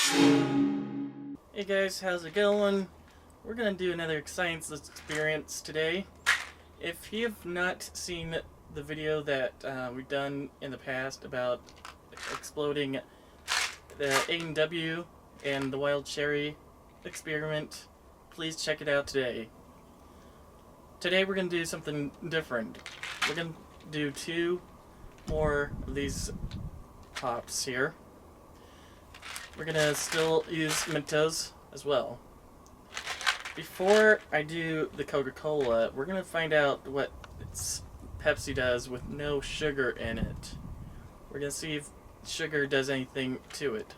Hey guys, how's it going? We're gonna do another science experience today. If you have not seen the video that we've done in the past about exploding the A&W and the wild cherry experiment, please check it out today. Today we're gonna do something different. We're gonna do 2 more of these pops here. We're gonna still use Mentos as well. Before I do the Coca-Cola, we're gonna find out what Pepsi does with no sugar in it. We're gonna see if sugar does anything to it.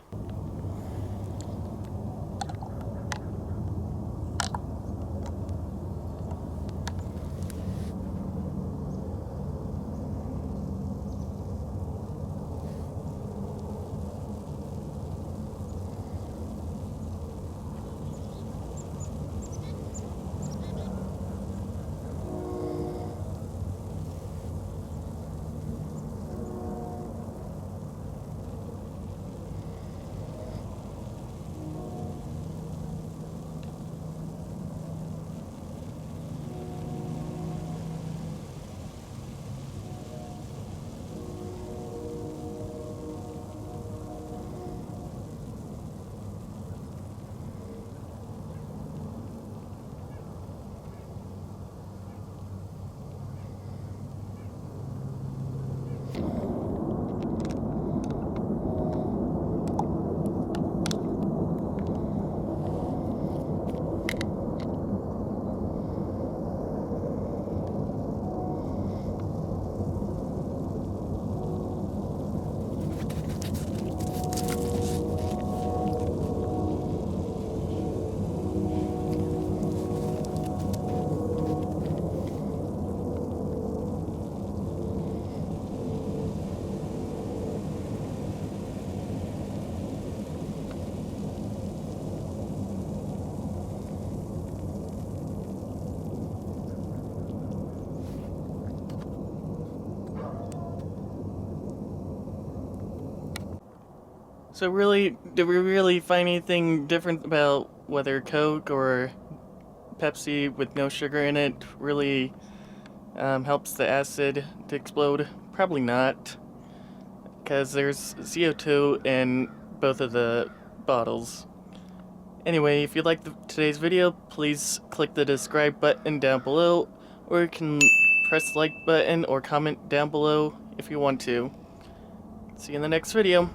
So really, did we really find anything different about whether Coke or Pepsi with no sugar in it really helps the acid to explode? Probably not, because there's CO2 in both of the bottles. Anyway, if you liked today's video, please click the subscribe button down below, or you can press the like button or comment down below if you want to. See you in the next video.